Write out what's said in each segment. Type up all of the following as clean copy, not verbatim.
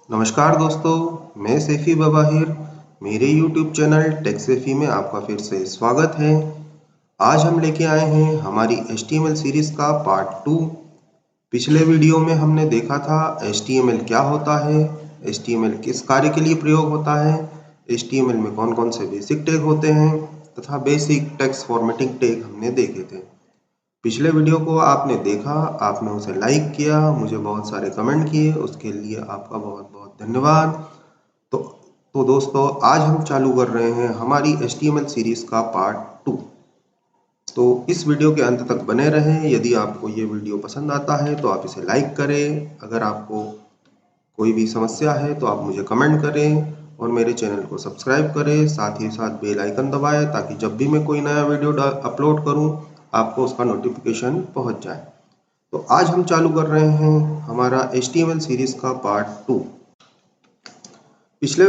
नमस्कार दोस्तों, मैं सैफी बबाहिर। मेरे YouTube चैनल टेक सैफी में आपका फिर से स्वागत है। आज हम लेके आए हैं हमारी HTML सीरीज का पार्ट 2। पिछले वीडियो में हमने देखा था HTML क्या होता है, HTML किस कार्य के लिए प्रयोग होता है, HTML में कौन कौन से बेसिक टैग होते हैं तथा बेसिक टेक्स्ट फॉर्मेटिंग टैग हमने देखे थे। पिछले वीडियो को आपने देखा, आपने उसे लाइक किया, मुझे बहुत सारे कमेंट किए, उसके लिए आपका बहुत बहुत धन्यवाद। तो तो दोस्तों, आज हम चालू कर रहे हैं हमारी HTML सीरीज का पार्ट 2। तो इस वीडियो के अंत तक बने रहें। यदि आपको ये वीडियो पसंद आता है तो आप इसे लाइक करें। अगर आपको कोई भी समस्या है तो आप मुझे कमेंट करें और मेरे चैनल को सब्सक्राइब करें। साथ ही साथ बेल आइकन दबाएं ताकि जब भी मैं कोई नया वीडियो अपलोड करूं आपको उसका नोटिफिकेशन पहुंच जाए। तो आज हम चालू कर रहे हैं हमारा HTML सीरीज का पार्ट 2। पिछले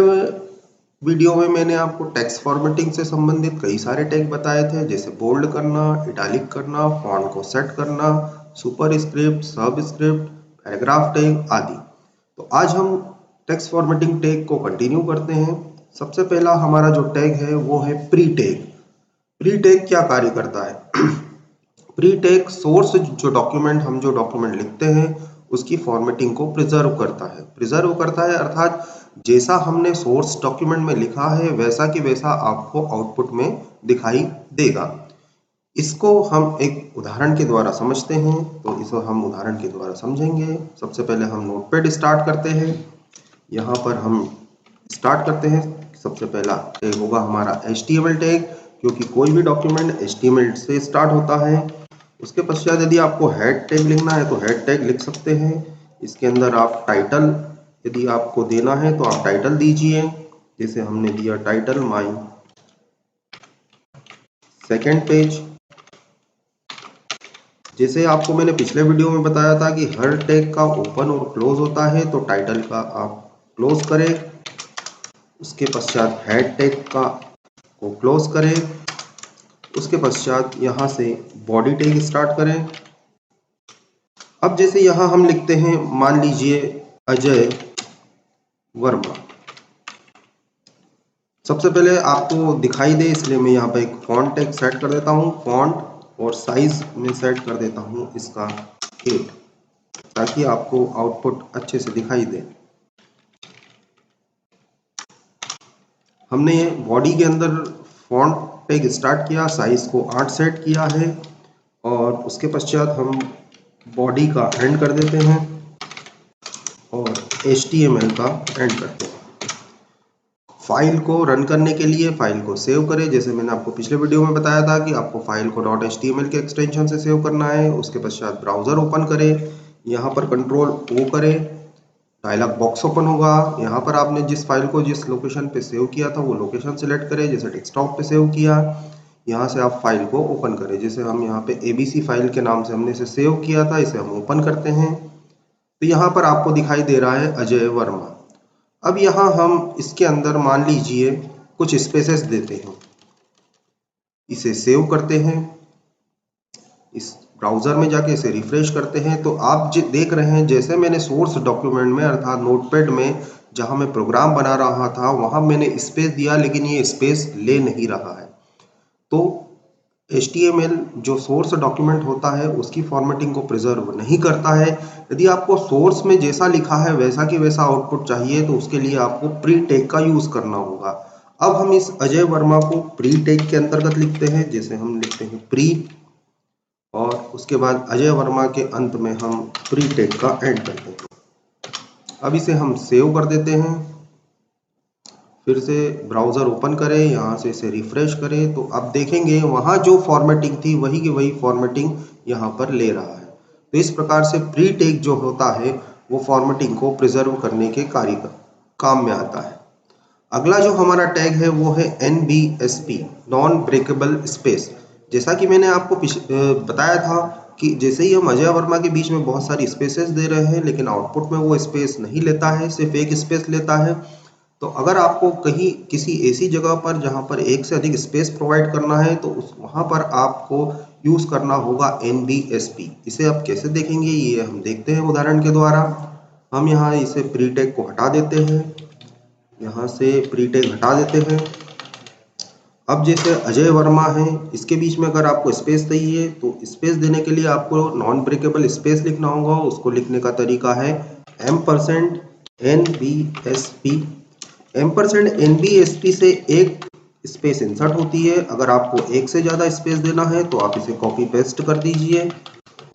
वीडियो में मैंने आपको टेक्स्ट फॉर्मेटिंग से संबंधित कई सारे टैग बताए थे, जैसे बोल्ड करना, इटैलिक करना, फॉन्ट को सेट करना, सुपरस्क्रिप्ट, सबस्क्रिप्ट, पैराग्राफ टैग आदि। तो आज हम टेक्स्ट फॉर्मेटिंग टैग को कंटिन्यू करते हैं। सबसे पहला हमारा जो टैग है वो है प्री टैग। प्री टैग क्या कार्य करता है? प्री टैग सोर्स हम जो डॉक्यूमेंट लिखते हैं उसकी फॉर्मेटिंग को प्रिजर्व करता है अर्थात जैसा हमने सोर्स डॉक्यूमेंट में लिखा है वैसा कि वैसा आपको आउटपुट में दिखाई देगा। इसको हम एक उदाहरण के द्वारा समझते हैं। तो इसको हम उदाहरण के द्वारा समझेंगे। सबसे पहले हम नोटपैड स्टार्ट करते हैं। यहाँ पर हम स्टार्ट करते हैं। सबसे पहला टैग होगा हमारा HTML टैग, क्योंकि कोई भी डॉक्यूमेंट HTML से स्टार्ट होता है। उसके पश्चात यदि आपको हेड टैग लिखना है तो हेड टैग लिख सकते हैं। इसके अंदर आप टाइटल यदि आपको देना है तो आप टाइटल दीजिए, जैसे हमने दिया टाइटल माई सेकेंड पेज। जैसे आपको मैंने पिछले वीडियो में बताया था कि हर टैग का ओपन और क्लोज होता है, तो टाइटल का आप क्लोज करें। उसके पश्चात हेड टैग का को क्लोज करें। उसके पश्चात यहाँ से बॉडी टैग स्टार्ट करें। अब जैसे यहाँ हम लिखते हैं, मान लीजिए अजय वर्मा। सबसे पहले आपको दिखाई दे इसलिए मैं यहाँ पे एक फॉन्ट टैग सेट कर देता हूँ। फॉन्ट और साइज में सेट कर देता हूँ इसका 8, ताकि आपको आउटपुट अच्छे से दिखाई दे। हमने बॉडी के अंदर फॉन्ट टैग स्टार्ट किया, साइज को 8 सेट किया है और उसके पश्चात हम बॉडी का एंड कर देते हैं और HTML का एंड करते हैं। फाइल को रन करने के लिए फाइल को सेव करें। जैसे मैंने आपको पिछले वीडियो में बताया था कि आपको फाइल को .html के एक्सटेंशन से सेव करना है। उसके पश्चात ब्राउज़र ओपन करें, यहाँ पर कंट्रोल O करें, डायलॉग बॉक्स ओपन होगा। यहाँ पर आपने जिस फाइल को जिस लोकेशन पे सेव किया था वो लोकेशन सेलेक्ट करें, जैसे डेस्कटॉप पे सेव किया। यहाँ से आप फाइल को ओपन करें। जैसे हम यहाँ पे ABC फाइल के नाम से हमने इसे सेव किया था, इसे हम ओपन करते हैं। तो यहाँ पर आपको दिखाई दे रहा है अजय वर्मा। अब यहाँ हम इसके अंदर मान लीजिए कुछ स्पेसेस देते हैं, इसे सेव करते हैं। इस ब्राउज़र में जाके इसे रिफ्रेश करते हैं तो आप देख रहे हैं जैसे मैंने सोर्स डॉक्यूमेंट में अर्थात नोटपैड में जहाँ मैं प्रोग्राम बना रहा था वहाँ मैंने स्पेस दिया, लेकिन ये स्पेस ले नहीं रहा है। तो HTML जो सोर्स डॉक्यूमेंट होता है उसकी फॉर्मेटिंग को प्रिजर्व नहीं करता है। यदि आपको सोर्स में जैसा लिखा है वैसा कि वैसा आउटपुट चाहिए तो उसके लिए आपको प्री टैग का यूज करना होगा। अब हम इस अजय वर्मा को प्री टैग के अंतर्गत लिखते हैं। जैसे हम लिखते हैं प्री और उसके बाद अजय वर्मा के अंत में हम प्री टैग का एंड करते हैं। अब इसे हम सेव कर देते हैं। फिर से ब्राउज़र ओपन करें, यहाँ से इसे रिफ्रेश करें तो आप देखेंगे वहाँ जो फॉर्मेटिंग थी वही की वही फॉर्मेटिंग यहाँ पर ले रहा है। तो इस प्रकार से प्री टैग जो होता है वो फॉर्मेटिंग को प्रिजर्व करने के काम में आता है। अगला जो हमारा टैग है वो है NBSP, नॉन ब्रेकेबल स्पेस। जैसा कि मैंने आपको बताया था कि जैसे ही हम अजय वर्मा के बीच में बहुत सारी स्पेसेस दे रहे हैं लेकिन आउटपुट में वो स्पेस नहीं लेता है, सिर्फ एक स्पेस लेता है। तो अगर आपको कहीं किसी ऐसी जगह पर जहां पर एक से अधिक स्पेस प्रोवाइड करना है तो वहां पर आपको यूज करना होगा NBSP। इसे आप कैसे देखेंगे ये हम देखते हैं उदाहरण के द्वारा। हम यहाँ इसे प्री टैग को हटा देते हैं, यहाँ से प्री टैग हटा देते हैं। अब जैसे अजय वर्मा है, इसके बीच में अगर आपको स्पेस चाहिए तो स्पेस देने के लिए आपको नॉन ब्रेकेबल स्पेस लिखना होगा। उसको लिखने का तरीका है $NBSP। $NBSP से एक स्पेस इंसर्ट होती है। अगर आपको एक से ज़्यादा स्पेस देना है तो आप इसे कॉपी पेस्ट कर दीजिए।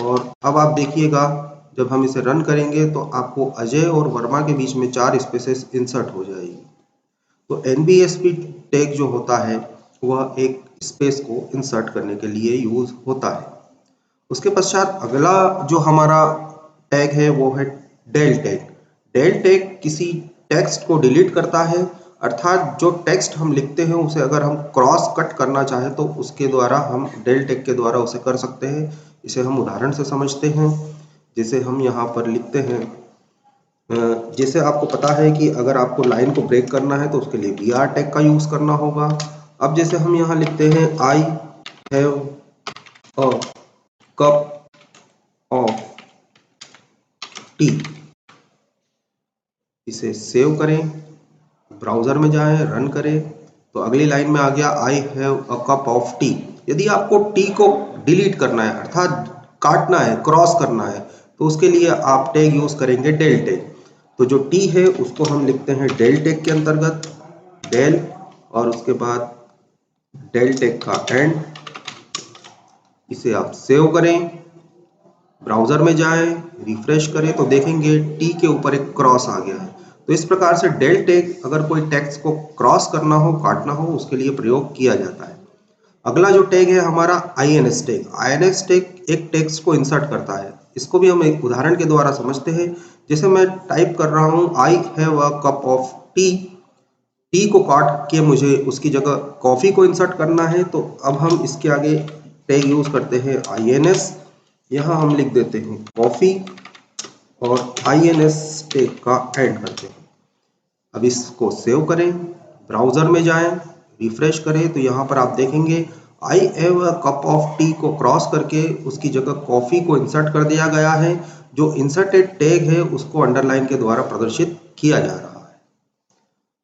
और अब आप देखिएगा जब हम इसे रन करेंगे तो आपको अजय और वर्मा के बीच में 4 स्पेसेस इंसर्ट हो जाएगी। तो NBSP टैग जो होता है वह एक स्पेस को इंसर्ट करने के लिए यूज होता है। उसके पश्चात अगला जो हमारा टैग है वो है डेल टैग। डेल टैग किसी टेक्स्ट को डिलीट करता है, अर्थात जो टेक्स्ट हम लिखते हैं उसे अगर हम क्रॉस कट करना चाहें तो उसके द्वारा हम डेल टैग के द्वारा उसे कर सकते हैं। इसे हम उदाहरण से समझते हैं। जैसे हम यहाँ पर लिखते हैं, जैसे आपको पता है कि अगर आपको लाइन को ब्रेक करना है तो उसके लिए BR टैग का यूज करना होगा। अब जैसे हम यहाँ लिखते हैं I have a cup of T, इसे सेव करें, ब्राउजर में जाएं, रन करें तो अगली लाइन में आ गया I have a cup of T. यदि आपको टी को डिलीट करना है अर्थात काटना है, क्रॉस करना है, तो उसके लिए आप टैग यूज करेंगे डेल टैग। तो जो टी है उसको हम लिखते हैं डेल टैग के अंतर्गत, डेल और उसके बाद डेल टैग का एंड। इसे आप सेव करें, ब्राउजर में जाएं, रिफ्रेश करें तो देखेंगे टी के ऊपर एक क्रॉस आ गया है। तो इस प्रकार से डेल टैग अगर कोई टेक्स्ट को क्रॉस करना हो, काटना हो, उसके लिए प्रयोग किया जाता है। अगला जो टैग है हमारा INS टैग। INS टैग एक टेक्स्ट को इंसर्ट करता है। इसको भी हम एक उदाहरण के द्वारा समझते हैं। जैसे मैं टाइप कर रहा हूँ I have a cup of T, T को काट के मुझे उसकी जगह कॉफी को इंसर्ट करना है, तो अब हम इसके आगे टैग यूज करते हैं INS। यहाँ हम लिख देते हैं कॉफी और INS टैग का एंड करते हैं। अब इसको सेव करें, ब्राउजर में जाएं, रिफ्रेश करें तो यहाँ पर आप देखेंगे I have a cup of T को क्रॉस करके उसकी जगह कॉफी को इंसर्ट कर दिया गया है। जो इंसर्टेड टैग है उसको अंडरलाइन के द्वारा प्रदर्शित किया जा रहा है।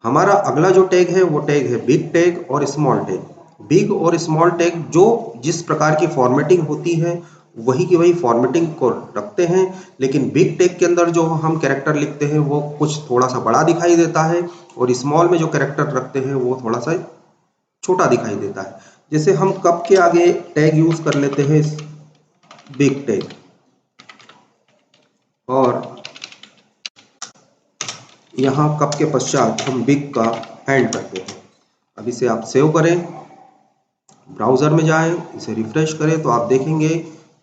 हमारा अगला जो टैग है वो टैग है बिग टैग और स्मॉल टैग। बिग और स्मॉल टैग जो जिस प्रकार की फॉर्मेटिंग होती है वही की वही फॉर्मेटिंग को रखते हैं, लेकिन बिग टैग के अंदर जो हम कैरेक्टर लिखते हैं वो कुछ थोड़ा सा बड़ा दिखाई देता है और स्मॉल में जो कैरेक्टर रखते हैं वो थोड़ा सा छोटा दिखाई देता है। जैसे हम कप के आगे टैग यूज कर लेते हैं बिग टैग और यहाँ कप के पश्चात हम बिग का एंड करते हैं। अब इसे आप सेव करें, ब्राउजर में जाएं, इसे रिफ्रेश करें तो आप देखेंगे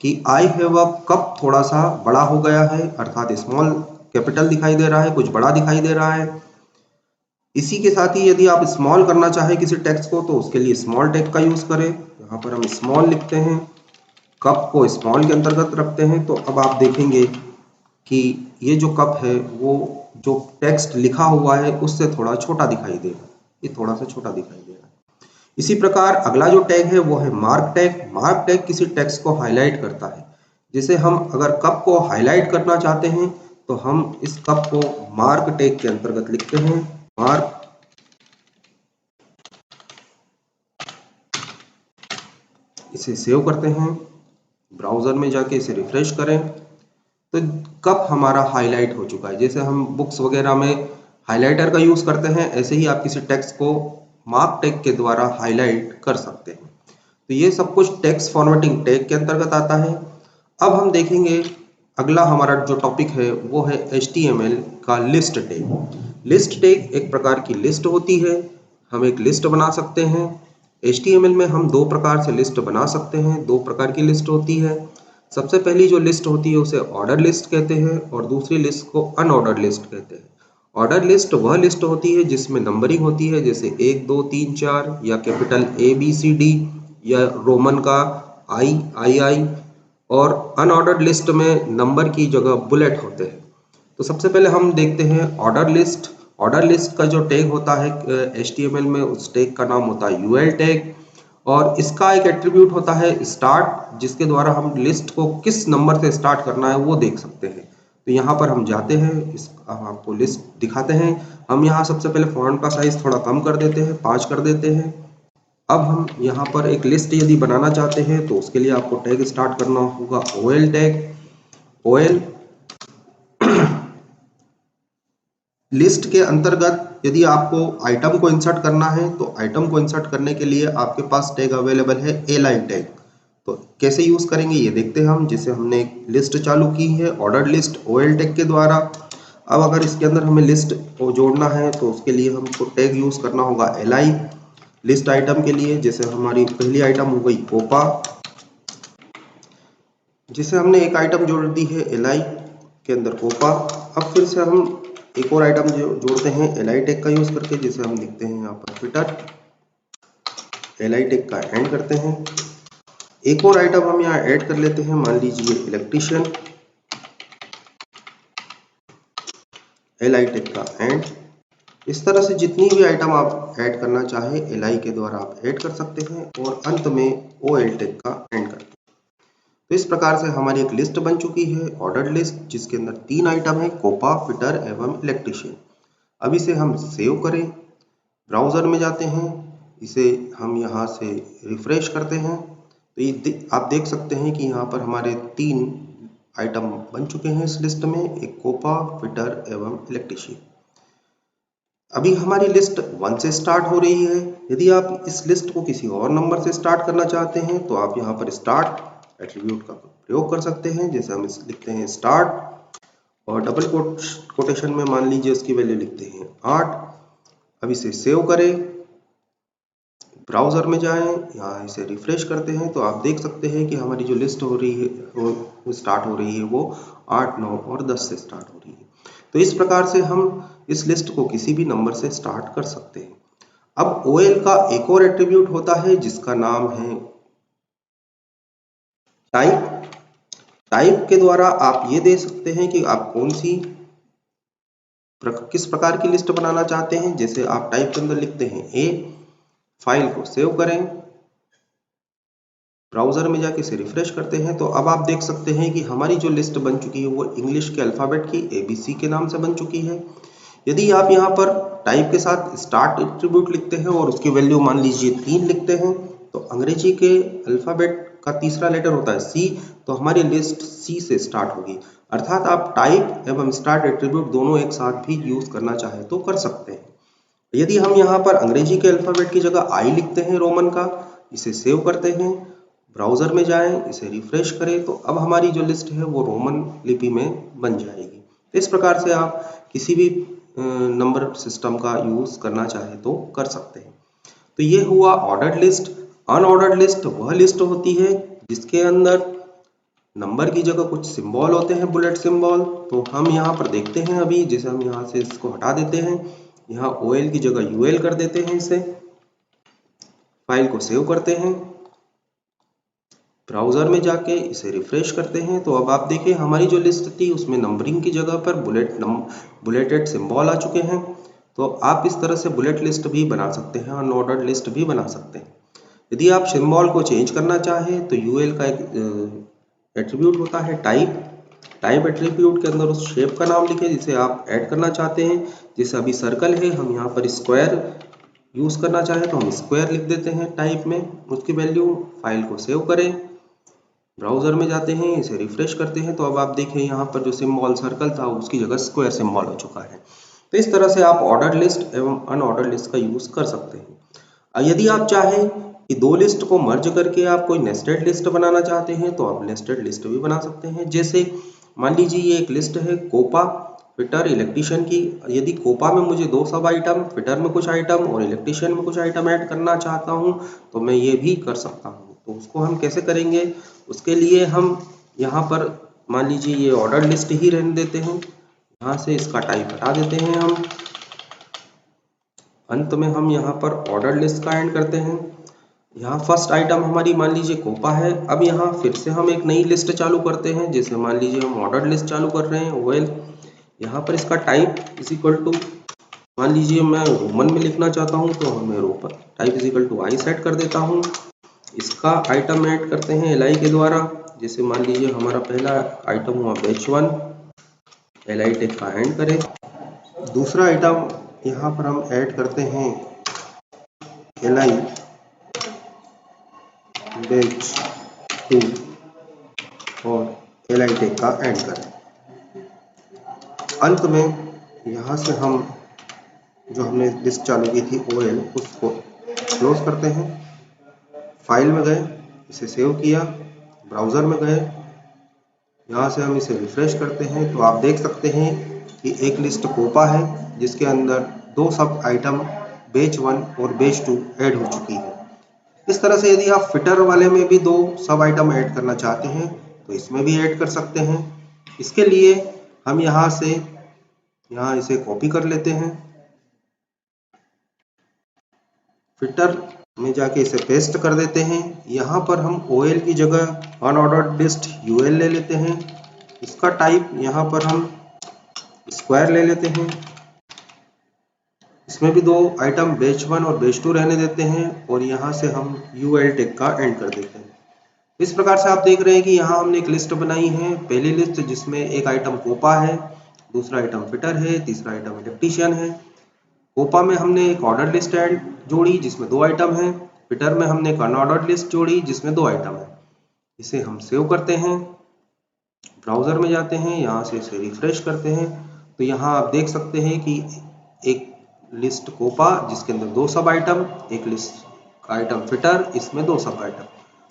कि आई हैव अ कप थोड़ा सा बड़ा हो गया है, अर्थात स्मॉल कैपिटल दिखाई दे रहा है, कुछ बड़ा दिखाई दे रहा है। इसी के साथ ही यदि आप स्मॉल करना चाहें किसी टेक्स्ट को तो उसके लिए स्मॉल टैग का यूज करें। यहाँ पर हम स्मॉल लिखते हैं, कप को स्मॉल के अंतर्गत रखते हैं, तो अब आप देखेंगे कि ये जो कप है वो जो टेक्स्ट लिखा हुआ है उससे थोड़ा छोटा दिखाई देगा, ये थोड़ा सा छोटा दिखाई देगा। इसी प्रकार अगला जो टैग है वो है मार्क टैग। मार्क टैग किसी टेक्स्ट को हाईलाइट करता है। जैसे हम अगर कप को हाईलाइट करना चाहते हैं तो हम इस कप को मार्क टैग के अंतर्गत लिखते हैं, मार्क। इसे सेव करते हैं, ब्राउजर में जाके इसे रिफ्रेश करें तो कप हमारा हाईलाइट हो चुका है। जैसे हम बुक्स वगैरह में हाइलाइटर का यूज करते हैं, ऐसे ही आप किसी टेक्स्ट को मार्क टैग के द्वारा हाईलाइट कर सकते हैं। तो ये सब कुछ टेक्स्ट फॉर्मेटिंग टैग के अंतर्गत आता है। अब हम देखेंगे अगला हमारा जो टॉपिक है वो है HTML का लिस्ट टैग। लिस्ट टैग एक प्रकार की लिस्ट होती है, हम एक लिस्ट बना सकते हैं। HTML में हम दो प्रकार से लिस्ट बना सकते हैं, दो प्रकार की लिस्ट होती है। सबसे पहली जो लिस्ट होती है उसे ऑर्डर लिस्ट कहते हैं और दूसरी लिस्ट को अनऑर्डर्ड लिस्ट कहते हैं। ऑर्डर लिस्ट वह लिस्ट होती है जिसमें नंबरिंग होती है, जैसे 1 2 3 4 या कैपिटल ABCD या रोमन का II। और अनऑर्डर्ड लिस्ट में नंबर की जगह बुलेट होते हैं। तो सबसे पहले हम देखते हैं ऑर्डर लिस्ट। ऑर्डर लिस्ट का जो टैग होता है HTML में, उस टैग का नाम होता है UL टैग और इसका एक एट्रीब्यूट होता है स्टार्ट, जिसके द्वारा हम लिस्ट को किस नंबर से स्टार्ट करना है वो देख सकते हैं। तो यहाँ पर हम जाते हैं, इस आपको लिस्ट दिखाते हैं। हम यहाँ सबसे पहले फॉन्ट का साइज थोड़ा कम कर देते हैं, 5 कर देते हैं। अब हम यहाँ पर एक लिस्ट यदि बनाना चाहते हैं तो उसके लिए आपको टैग स्टार्ट करना होगा OL टैग। OL लिस्ट के अंतर्गत यदि आपको आइटम को इंसर्ट करना है तो आइटम को इंसर्ट करने के लिए आपके पास टैग अवेलेबल है li टैग। तो कैसे यूज करेंगे ये देखते हैं हम। जैसे हमने एक लिस्ट चालू की है ऑर्डर लिस्ट OL टैग के द्वारा। अब अगर इसके अंदर हमें लिस्ट को जोड़ना है तो उसके लिए हमको टैग यूज करना होगा li लिस्ट आइटम के लिए। जैसे हमारी पहली आइटम हो गई कोपा, जिसे हमने एक आइटम जोड़ दी है li के अंदर कोपा। अब फिर से हम एक और आइटम जोड़ते हैं li टैग का यूज करके, जिसे हम लिखते हैं यहाँ पर फिटर। li टैग का एंड करते हैं। एक और आइटम हम यहाँ ऐड कर लेते हैं, मान लीजिए इलेक्ट्रीशियन, li टैग का एंड। इस तरह से जितनी भी आइटम आप ऐड करना चाहे li के द्वारा आप ऐड कर सकते हैं और अंत में OL टैग का एंड करते हैं। तो इस प्रकार से हमारी एक लिस्ट बन चुकी है ऑर्डर लिस्ट, जिसके अंदर 3 आइटम है कोपा, फिटर एवं इलेक्ट्रीशियन। अब इसे हम सेव करें, ब्राउजर में जाते हैं, इसे हम यहाँ से रिफ्रेश करते हैं तो ये आप देख सकते हैं कि यहाँ पर हमारे 3 आइटम बन चुके हैं इस लिस्ट में, एक कोपा, फिटर एवं इलेक्ट्रीशियन। अभी हमारी लिस्ट 1 से स्टार्ट हो रही है। यदि आप इस लिस्ट को किसी और नंबर से स्टार्ट करना चाहते हैं तो आप यहाँ पर स्टार्ट एट्रीब्यूट का प्रयोग कर सकते हैं। जैसे हम लिखते हैं स्टार्ट और डबल कोटेशन में मान लीजिए उसकी वैल्यू लिखते हैं 8। अब इसे सेव करें, ब्राउजर में जाएं, यहाँ इसे रिफ्रेश करते हैं तो आप देख सकते हैं कि हमारी जो लिस्ट हो रही है वो स्टार्ट हो रही है, वो 8, 9 और 10 से स्टार्ट हो रही है। तो इस प्रकार से हम इस लिस्ट को किसी भी नंबर से स्टार्ट कर सकते हैं। अब OL का एक और एट्रीब्यूट होता है जिसका नाम है टाइप। टाइप के द्वारा आप ये दे सकते हैं कि आप किस प्रकार की लिस्ट बनाना चाहते हैं। जैसे आप टाइप के अंदर लिखते हैं A, फाइल को सेव करें, ब्राउजर में जाके इसे रिफ्रेश करते हैं तो अब आप देख सकते हैं कि हमारी जो लिस्ट बन चुकी है वो इंग्लिश के अल्फाबेट की ABC के नाम से बन चुकी है। यदि आप यहाँ पर टाइप के साथ स्टार्ट एट्रीब्यूट लिखते हैं और उसकी वैल्यू मान लीजिए 3 लिखते हैं तो अंग्रेजी के अल्फाबेट का तीसरा लेटर होता है C, तो हमारी लिस्ट C से स्टार्ट होगी। अर्थात आप टाइप एवं स्टार्ट एट्रीब्यूट दोनों एक साथ भी यूज करना चाहे तो कर सकते हैं। यदि हम यहाँ पर अंग्रेजी के अल्फाबेट की जगह I लिखते हैं रोमन का, इसे सेव करते हैं, ब्राउजर में जाएं, इसे रिफ्रेश करें तो अब हमारी जो लिस्ट है वो रोमन लिपि में बन जाएगी। इस प्रकार से आप किसी भी नंबर सिस्टम का यूज करना चाहे तो कर सकते हैं। तो ये हुआ ऑर्डर्ड लिस्ट। अनऑर्डर्ड लिस्ट वह लिस्ट होती है जिसके अंदर नंबर की जगह कुछ सिंबल होते हैं, बुलेट सिंबल। तो हम यहाँ पर देखते हैं अभी, जैसे हम यहाँ से इसको हटा देते हैं, यहाँ OL की जगह UL कर देते हैं, इसे फाइल को सेव करते हैं, ब्राउजर में जाके इसे रिफ्रेश करते हैं तो अब आप देखिए हमारी जो लिस्ट थी उसमें नंबरिंग की जगह पर बुलेटेड सिंबल आ चुके हैं। तो आप इस तरह से बुलेट लिस्ट भी बना सकते हैं, अनऑर्डर्ड लिस्ट भी बना सकते हैं। यदि आप सिंबल को चेंज करना चाहें तो UL का एक एट्रीब्यूट होता है टाइप। टाइप एट्रीब्यूट के अंदर उस शेप का नाम लिखें जिसे आप ऐड करना चाहते हैं। जैसे अभी सर्कल है, हम यहाँ पर स्क्वायर यूज करना चाहें तो हम स्क्वायर लिख देते हैं टाइप में, उसकी वैल्यू, फाइल को सेव करें, ब्राउजर में जाते हैं, इसे रिफ्रेश करते हैं तो अब आप देखें यहाँ पर जो सिंबल सर्कल था उसकी जगह स्क्वायर सिंबल हो चुका है। तो इस तरह से आप ऑर्डर लिस्ट एवं अनऑर्डर लिस्ट का यूज कर सकते हैं। यदि आप चाहें कि 2 लिस्ट को मर्ज करके आप कोई नेस्टेड लिस्ट बनाना चाहते हैं तो आप नेस्टेड लिस्ट भी बना सकते हैं। जैसे मान लीजिए ये एक लिस्ट है कोपा, फिटर, इलेक्ट्रीशियन की। यदि कोपा में मुझे 2 सब आइटम, फिटर में कुछ आइटम और इलेक्ट्रीशियन में कुछ आइटम ऐड करना चाहता हूँ तो मैं ये भी कर सकता हूँ। तो उसको हम कैसे करेंगे, उसके लिए हम यहाँ पर मान लीजिए ये ऑर्डर लिस्ट ही रहने देते हैं, यहाँ से इसका टाइप हटा देते हैं हम, अंत में हम यहाँ पर ऑर्डर लिस्ट का एंड करते हैं। यहाँ फर्स्ट आइटम हमारी मान लीजिए कोपा है। अब यहाँ फिर से हम एक नई लिस्ट चालू करते हैं, जैसे मान लीजिए हम ऑर्डर लिस्ट चालू कर रहे हैं OL। यहाँ पर इसका टाइप इज इक्वल टू, मान लीजिए मैं रोमन में लिखना चाहता हूँ तो मैं roman type is equal to I set कर देता हूँ। इसका आइटम ऐड करते हैं LI के द्वारा। जैसे मान लीजिए हमारा पहला आइटम हुआ बैच 1, LI टेक का एंड करें। दूसरा आइटम यहाँ पर हम ऐड करते हैं LI बैच 2 और LI टेक का एंड करें। अंत में यहाँ से हम जो हमने लिस्ट चालू की थी OL उसको क्लोज करते हैं। फाइल में गए, इसे सेव किया, ब्राउज़र में गए, यहाँ से हम इसे रिफ्रेश करते हैं तो आप देख सकते हैं कि एक लिस्ट कोपा है जिसके अंदर 2 सब आइटम बैच 1 और बैच 2 ऐड हो चुकी है। इस तरह से यदि आप फिटर वाले में भी 2 सब आइटम ऐड करना चाहते हैं तो इसमें भी ऐड कर सकते हैं। इसके लिए हम यहाँ इसे कॉपी कर लेते हैं, फिटर में जाके इसे पेस्ट कर देते हैं। यहाँ पर हम OL की जगह अनऑर्डर्ड लिस्ट UL ले लेते हैं। इसका टाइप यहाँ पर हम स्क्वायर ले लेते हैं। इसमें भी 2 आइटम बैच 1 और बैच 2 रहने देते हैं और यहाँ से हम UL टेक का एंड कर देते हैं। इस प्रकार से आप देख रहे हैं कि यहाँ हमने एक लिस्ट बनाई है। पहली लिस्ट जिसमें एक आइटम कोपा है, दूसरा आइटम फिटर है, तीसरा आइटम इलेक्ट्रीशियन है। कोपा में हमने एक ऑर्डर लिस्ट ऐड जोड़ी जिसमें 2 आइटम हैं। फिटर में हमने एक अनऑर्डर्ड लिस्ट जोड़ी जिसमें 2 आइटम है। इसे हम सेव करते हैं, ब्राउज़र में जाते हैं, यहाँ से इसे रिफ्रेश करते हैं तो यहाँ आप देख सकते हैं कि एक लिस्ट कोपा जिसके अंदर 2 सब आइटम, एक लिस्ट का आइटम फिटर, इसमें 2 सब आइटम।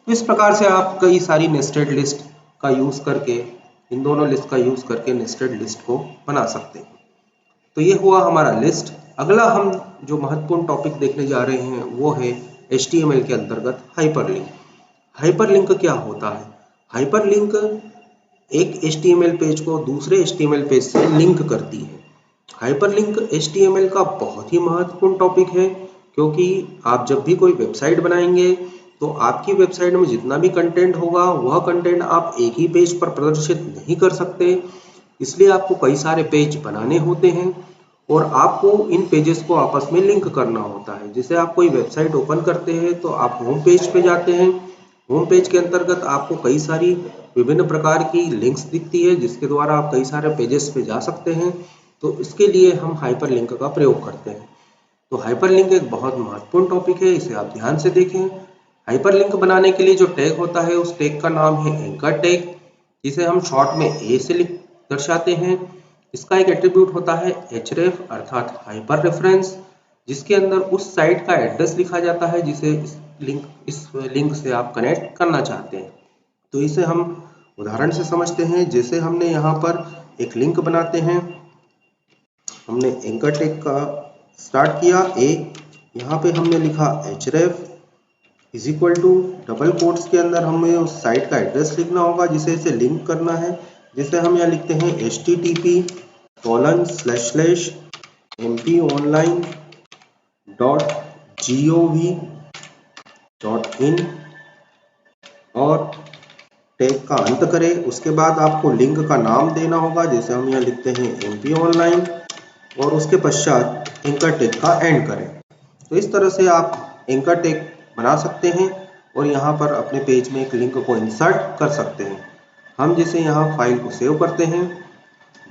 तो इस प्रकार से आप कई सारी नेस्टेड लिस्ट का यूज़ करके, इन दोनों लिस्ट का यूज़ करके नेस्टेड लिस्ट को बना सकते हैं। तो ये हुआ हमारा लिस्ट। अगला हम जो महत्वपूर्ण टॉपिक देखने जा रहे हैं वो है HTML के अंतर्गत हाइपरलिंक। हाइपरलिंक क्या होता है? हाइपरलिंक एक HTML पेज को दूसरे HTML पेज से लिंक करती है। हाइपरलिंक HTML का बहुत ही महत्वपूर्ण टॉपिक है क्योंकि आप जब भी कोई वेबसाइट बनाएंगे तो आपकी वेबसाइट में जितना भी कंटेंट होगा वह कंटेंट आप एक ही पेज पर प्रदर्शित नहीं कर सकते। इसलिए आपको कई सारे पेज बनाने होते हैं और आपको इन पेजेस को आपस में लिंक करना होता है। जैसे आप कोई वेबसाइट ओपन करते हैं तो आप होम पेज पे जाते हैं। होम पेज के अंतर्गत आपको कई सारी विभिन्न प्रकार की लिंक्स दिखती है जिसके द्वारा आप कई सारे पेजेस पे जा सकते हैं। तो इसके लिए हम हाइपरलिंक का प्रयोग करते हैं। तो हाइपरलिंक एक बहुत महत्वपूर्ण टॉपिक है, इसे आप ध्यान से देखें। हाइपरलिंक बनाने के लिए जो टैग होता है उस टैग का नाम है एंकर टैग, जिसे हम शॉर्ट में ए से दर्शाते हैं। इसका एक एट्रीब्यूट होता है href अर्थात हाइपर रेफरेंस, जिसके अंदर उस साइट का एड्रेस लिखा जाता है जिसे इस लिंक से आप कनेक्ट करना चाहते हैं। तो इसे हम उदाहरण से समझते हैं। जैसे हमने यहाँ पर एक लिंक बनाते हैं, हमने एंकर टैग का स्टार्ट किया ए, यहाँ पे हमने लिखा href is equal to double quotes के अंदर हमें उस साइट का एड्रेस लिखना होगा जिसे इसे लिंक करना है। जिसे हम यहाँ लिखते हैं http://mponline.gov.in और टैग का अंत करें। उसके बाद आपको लिंक का नाम देना होगा, जैसे हम यहाँ लिखते हैं MP ऑनलाइन और उसके पश्चात एंकर टैग का एंड करें। तो इस तरह से आप एंकर टैग बना सकते हैं और यहाँ पर अपने पेज में एक लिंक को इंसर्ट कर सकते हैं। हम जैसे यहाँ फाइल को सेव करते हैं,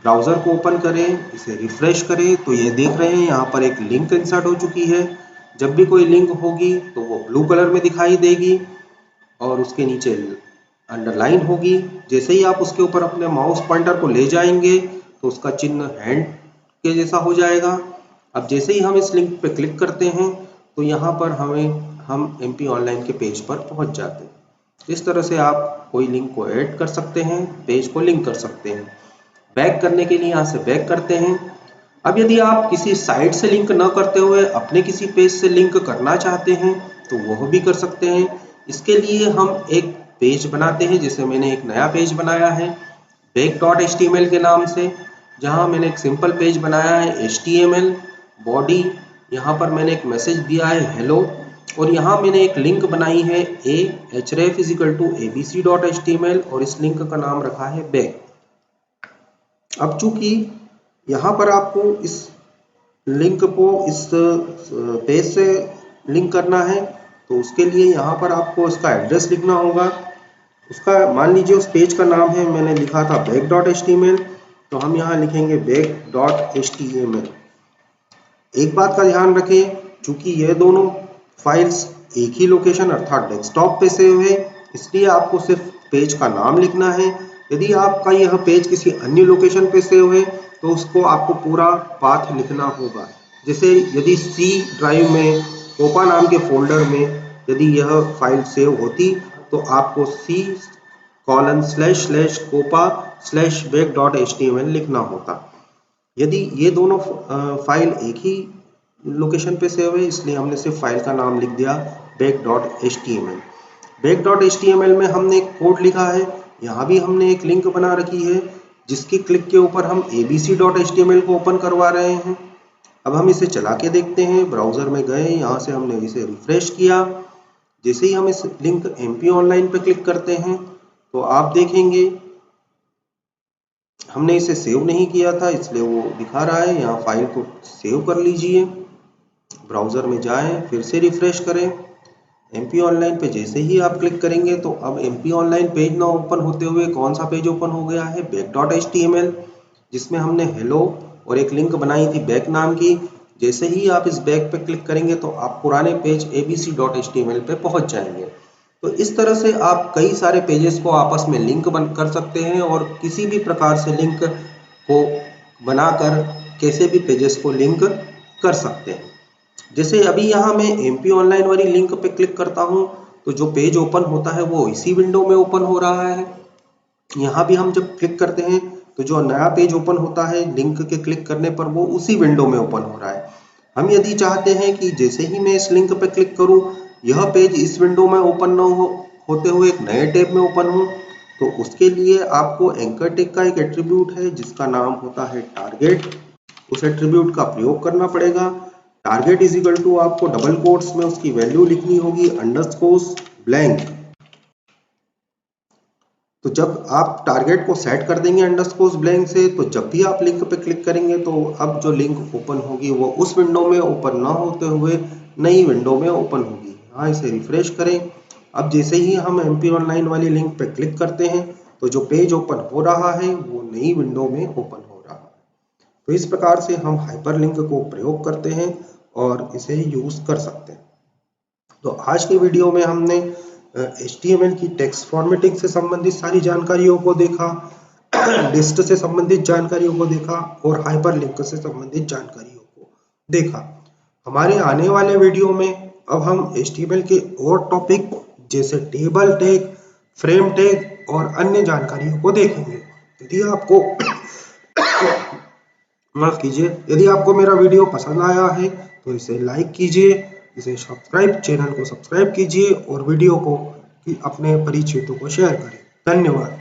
ब्राउज़र को ओपन करें, इसे रिफ्रेश करें तो ये देख रहे हैं यहाँ पर एक लिंक इंसर्ट हो चुकी है। जब भी कोई लिंक होगी तो वो ब्लू कलर में दिखाई देगी और उसके नीचे अंडरलाइन होगी। जैसे ही आप उसके ऊपर अपने माउस पॉइंटर को ले जाएंगे तो उसका चिन्ह हैंड के जैसा हो जाएगा। अब जैसे ही हम इस लिंक पे क्लिक करते हैं तो यहाँ पर हम MP ऑनलाइन के पेज पर पहुँच जाते हैं। इस तरह से आप कोई लिंक को ऐड कर सकते हैं, पेज को लिंक कर सकते हैं। बैक करने के लिए यहाँ से बैक करते हैं। अब यदि आप किसी साइट से लिंक न करते हुए अपने किसी पेज से लिंक करना चाहते हैं तो वह भी कर सकते हैं। इसके लिए हम एक पेज बनाते हैं, जैसे मैंने एक नया पेज बनाया है back.html के नाम से, जहां मैंने एक सिंपल पेज बनाया है HTML बॉडी। यहाँ पर मैंने एक मैसेज दिया है हेलो और यहाँ मैंने एक लिंक बनाई है href=abc.html और इस लिंक का नाम रखा है बैक। अब चूंकि यहाँ पर आपको इस लिंक को इस पेज से लिंक करना है तो उसके लिए यहाँ पर आपको इसका एड्रेस लिखना होगा। उसका मान लीजिए उस पेज का नाम है, मैंने लिखा था back.html, तो हम यहाँ लिखेंगे back.html। एक बात का ध्यान रखें, चूंकि ये दोनों फाइल्स एक ही लोकेशन अर्थात डेस्कटॉप पे सेव है, इसलिए आपको सिर्फ पेज का नाम लिखना है। यदि आपका यह पेज किसी अन्य लोकेशन पे सेव है तो उसको आपको पूरा पाथ लिखना होगा। जैसे यदि C ड्राइव में कोपा नाम के फोल्डर में यदि यह फाइल सेव होती तो आपको c://kopa/back.html लिखना होता। यदि ये दोनों फाइल एक ही लोकेशन पे सेव है, इसलिए हमने सिर्फ फाइल का नाम लिख दिया back.html। back.html में हमने एक कोड लिखा है, यहाँ भी हमने एक लिंक बना रखी है जिसके क्लिक के ऊपर हम abc.html को ओपन करवा रहे हैं। अब हम इसे चला के देखते हैं। ब्राउजर में गए, यहाँ से हमने इसे रिफ्रेश किया। जैसे ही हम इस लिंक MP ऑनलाइन पे क्लिक करते हैं तो आप देखेंगे हमने इसे सेव नहीं किया था, इसलिए वो दिखा रहा है। यहाँ फाइल को सेव कर लीजिए, ब्राउजर में जाएं, फिर से रिफ्रेश करें। MP ऑनलाइन पे जैसे ही आप क्लिक करेंगे तो अब MP ऑनलाइन पेज ना ओपन होते हुए कौन सा पेज ओपन हो गया है, back.html, जिसमें हमने हेलो और एक लिंक बनाई थी बैक नाम की। जैसे ही आप इस बैक पे क्लिक करेंगे तो आप पुराने पेज abc.html पे पहुंच जाएंगे। तो इस तरह से आप कई सारे पेजेस को आपस में लिंक कर सकते हैं और किसी भी प्रकार से लिंक को बनाकर कैसे भी पेजेस को लिंक कर सकते हैं। जैसे अभी यहाँ मैं MP ऑनलाइन वाली लिंक पे क्लिक करता हूँ तो जो पेज ओपन होता है वो इसी विंडो में ओपन हो रहा है। यहाँ भी हम जब क्लिक करते हैं तो जो नया पेज ओपन होता है लिंक के क्लिक करने पर वो उसी विंडो में ओपन हो रहा है। हम यदि चाहते हैं कि जैसे ही मैं इस लिंक पे क्लिक करूं यह पेज इस विंडो में ओपन न होते हुए एक नए टैब में ओपन हो, तो उसके लिए आपको एंकर टेग का एक एट्रीब्यूट है जिसका नाम होता है टारगेट। उस एट्रीब्यूट का प्रयोग करना पड़ेगा। टारगेट इज इक्वल टू आपको डबल कोट्स में उसकी वैल्यू लिखनी होगी _blank। तो जब आप टारगेट को सेट कर देंगे _blank से, तो जब भी आप लिंक पे क्लिक करेंगे तो अब जो लिंक ओपन होगी वो उस विंडो में ओपन ना होते हुए नई विंडो में ओपन होगी। यहाँ इसे रिफ्रेश करें। अब जैसे ही हम MP ऑनलाइन वाली लिंक पे क्लिक करते हैं तो जो पेज ओपन हो रहा है वो नई विंडो में ओपन हो रहा है। तो इस प्रकार से हम हाइपरलिंक को प्रयोग करते हैं और इसे यूज कर सकते हैं। तो आज की वीडियो में हमने HTML की टेक्स्ट फॉर्मेटिंग से संबंधित सारी जानकारियों को देखा, लिस्ट से संबंधित जानकारियों को देखा और हाइपरलिंक से संबंधित जानकारियों को देखा। हमारे आने वाले वीडियो में अब हम HTML के और टॉपिक जैसे टेबल टैग, फ्रेम टैग और अन्य जानकारियों को देखेंगे। यदि आपको माफ कीजिए, यदि आपको मेरा वीडियो पसंद आया है तो इसे लाइक कीजिए, इसे चैनल को सब्सक्राइब कीजिए और वीडियो को अपने परिचितों को शेयर करें। धन्यवाद।